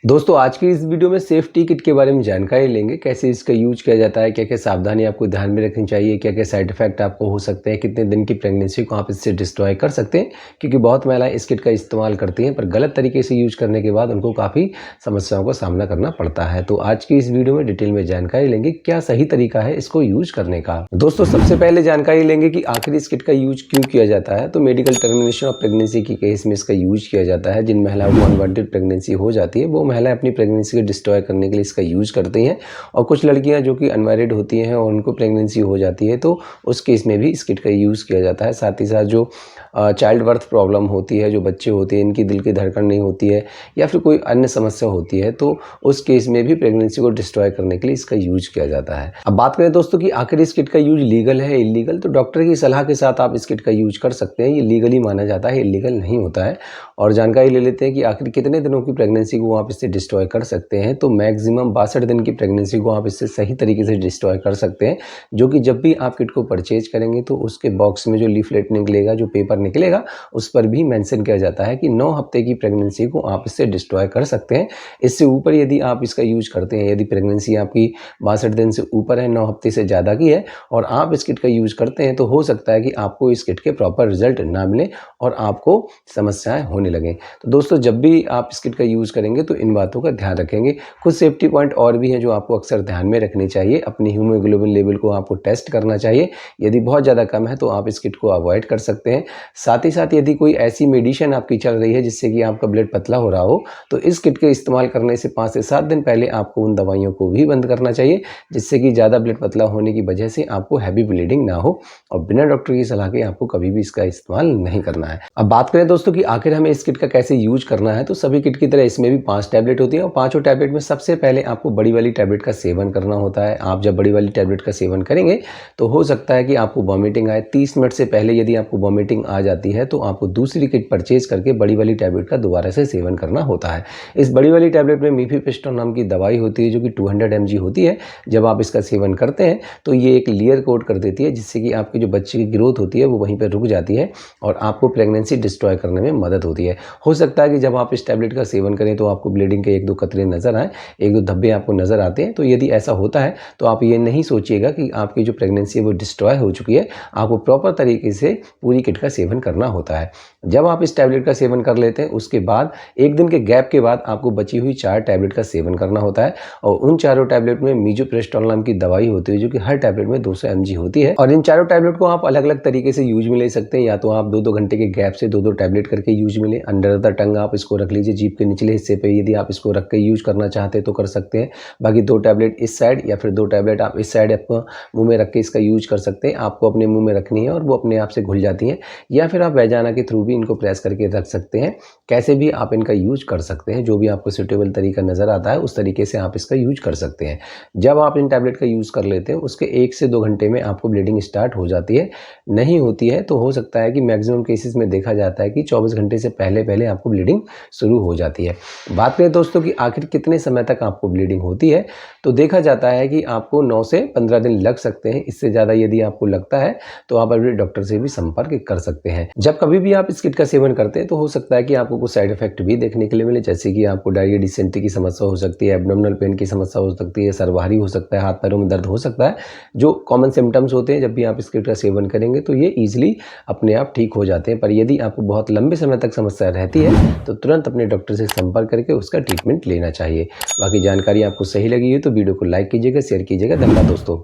दोस्तों आज की इस वीडियो में सेफ्टी किट के बारे में जानकारी लेंगे। कैसे इसका यूज किया जाता है, क्या क्या सावधानी आपको ध्यान में रखनी चाहिए, क्या क्या साइड इफेक्ट आपको हो सकते हैं, कितने दिन की प्रेगनेंसी को आप इससे डिस्ट्रॉय कर सकते हैं। क्योंकि बहुत महिलाएं इस किट का इस्तेमाल करती हैं पर गलत तरीके से यूज करने के बाद उनको काफ़ी समस्याओं का सामना करना पड़ता है। तो आज की इस वीडियो में डिटेल में जानकारी लेंगे क्या सही तरीका है इसको यूज करने का। दोस्तों सबसे पहले जानकारी लेंगे कि आखिर इस किट का यूज क्यों किया जाता है। तो मेडिकल टर्मिनेशन ऑफ प्रेगनेंसी की केस में इसका यूज किया जाता है। जिन महिलाओं को अनवांटेड प्रेगनेंसी हो जाती है वो महिलाएं अपनी प्रेगनेंसी को डिस्ट्रॉय करने के लिए इसका यूज करती हैं। और कुछ लड़कियां जो कि अनमैरिड होती हैं और उनको प्रेगनेंसी हो जाती है तो उस केस में भी इस किट का यूज किया जाता है। साथ ही साथ जो चाइल्ड बर्थ प्रॉब्लम होती है, जो बच्चे होते हैं इनकी दिल की धड़कन नहीं होती है या फिर कोई अन्य समस्या होती है तो उस केस में भी प्रेगनेंसी को डिस्ट्रॉय करने के लिए इसका यूज किया जाता है। अब बात करें दोस्तों कि आखिर इस किट का यूज लीगल है इलीगल, तो डॉक्टर की सलाह के साथ आप इस किट का यूज कर सकते हैं। ये लीगली माना जाता है, इलीगल नहीं होता है। और जानकारी ले लेते हैं कि आखिर कितने दिनों की प्रेगनेंसी को आप इससे डिस्ट्रॉय कर सकते हैं। तो मैक्सिमम 62 दिन की प्रेगनेंसी को आप इससे सही तरीके से डिस्ट्रॉय कर सकते हैं। जो कि जब भी आप किट को परचेज करेंगे तो उसके बॉक्स में जो लीफलेट निकलेगा, जो पेपर निकलेगा, उस पर भी मेंशन किया जाता है कि 9 हफ्ते की प्रेगनेंसी को आप इससे डिस्ट्रॉय कर सकते हैं। इससे ऊपर यदि आप इसका यूज करते हैं, यदि प्रेगनेंसी आपकी 62 दिन से ऊपर है, 9 हफ्ते से ज़्यादा की है और आप इस किट का यूज करते हैं तो हो सकता है कि आपको इस किट के प्रॉपर रिजल्ट ना मिले और आपको समस्याएं होने लगें। तो दोस्तों जब भी आप इस किट का यूज करेंगे तो इन बातों का ध्यान रखेंगे। कुछ सेफ्टी पॉइंट और भी हैं जो आपको अक्सर ध्यान में रखने चाहिए। अपनी हीमोग्लोबिन लेवल को आपको टेस्ट करना चाहिए। यदि बहुत ज़्यादा कम है तो आप इस किट को अवॉइड कर सकते हैं। साथ ही साथ यदि कोई ऐसी मेडिसिन आपकी चल रही है जिससे कि आपका ब्लड पतला हो रहा हो तो इस किट के इस्तेमाल करने से 5 से 7 दिन पहले आपको उन दवाइयों को भी बंद करना चाहिए, जिससे कि ज़्यादा ब्लड पतला होने की वजह से आपको हैवी ब्लीडिंग ना हो। और बिना डॉक्टर की सलाह के आपको कभी भी इसका इस्तेमाल नहीं करना है। अब बात करें दोस्तों कि आखिर हमें इस किट का कैसे यूज करना है, तो सभी किट की तरह इसमें भी 5 टैबलेट होती है और पाँचों टैबलेट में सबसे पहले आपको बड़ी वाली टैबलेट का सेवन करना होता है। आप जब बड़ी वाली टैबलेट का सेवन करेंगे तो हो सकता है कि आपको वॉमिटिंग आए। 30 मिनट से पहले यदि आपको वॉमिटिंग आ जाती है तो आपको दूसरी किट परचेज करके बड़ी वाली टैबलेट का दोबारा से सेवन करना होता है। इस बड़ी वाली टैबलेट में मीफेप्रिस्टोन नाम की दवाई होती है जो कि 200 mg होती है। जब आप इसका सेवन करते हैं तो ये एक लेयर कोट कर देती है, जिससे कि आपकी जो बच्चे की ग्रोथ होती है वो वहीं पर रुक जाती है और आपको प्रेगनेंसी डिस्ट्रॉय करने में मदद होती है। हो सकता है कि जब आप इस टैबलेट का सेवन करें तो आपको ब्लीडिंग के 1-2 कतरे नजर आए, 1-2 धब्बे आपको नजर आते हैं। तो यदि ऐसा होता है तो आप ये नहीं सोचिएगा कि आपकी जो प्रेगनेंसी है वो डिस्ट्रॉय हो चुकी है। आपको प्रॉपर तरीके से पूरी किट का सेवन करना होता है। जब आप इस टैबलेट का सेवन कर लेते हैं उसके बाद 1 दिन के गैप के बाद आपको बची हुई 4 टैबलेट का सेवन करना होता है। और उन चारों टैबलेट में मीजोप्रेस्टोल नाम की दवाई होती है जो कि हर टैबलेट में 200 mg होती है। और इन चारों टैबलेट को आप अलग अलग तरीके से यूज में ले सकते हैं। या तो आप 2-2 घंटे के गैप से 2-2 टैबलेट करके यूज में लें। अंडर द टंग आप इसको रख लीजिए, जीभ के निचले हिस्से पे यदि आप इसको रख के यूज करना चाहते हैं तो कर सकते हैं। बाकी 2 टैबलेट इस साइड या फिर 2 टैबलेट आप इस साइड आपको मुंह में रख के इसका यूज कर सकते हैं। आपको अपने मुंह में रखनी है और वो अपने आप से घुल जाती हैं। या फिर आप वैजाना के थ्रू भी इनको प्रेस करके रख सकते हैं। कैसे भी आप इनका यूज कर सकते हैं, जो भी आपको सूटेबल तरीका नजर आता है उस तरीके से आप इसका यूज कर सकते हैं। जब आप इन टैबलेट का यूज कर लेते हैं उसके 1 से 2 घंटे में आपको ब्लीडिंग स्टार्ट हो जाती है। नहीं होती है तो हो सकता है कि मैक्सिमम केसेस में देखा जाता है कि 24 घंटे से पहले पहले आपको ब्लीडिंग शुरू हो जाती है। बात करें दोस्तों कि आखिर कितने समय तक आपको ब्लीडिंग होती है, तो देखा जाता है कि आपको 9 से 15 दिन लग सकते हैं। इससे ज़्यादा यदि आपको लगता है तो आप अपने डॉक्टर से भी संपर्क कर सकते हैं। जब कभी भी आप इस किट का सेवन करते हैं तो हो सकता है कि आपको कुछ साइड इफेक्ट भी देखने के लिए मिले, जैसे कि आपको डायरिया, डिसेंट्री की समस्या हो सकती है, एब्डोमिनल पेन की समस्या हो सकती है, सर्वाहारी हो सकता है, हाथ पैरों में दर्द हो सकता है। जो कॉमन सिम्टम्स होते हैं जब भी आप इस किट का सेवन करेंगे तो ये ईजिली अपने आप ठीक हो जाते हैं। पर यदि आपको बहुत लंबे समय तक समस्या रहती है तो तुरंत अपने डॉक्टर से संपर्क करके उसका ट्रीटमेंट लेना चाहिए। बाकी जानकारी आपको सही लगी है तो वीडियो को लाइक कीजिएगा, शेयर कीजिएगा। धन्यवाद दोस्तों।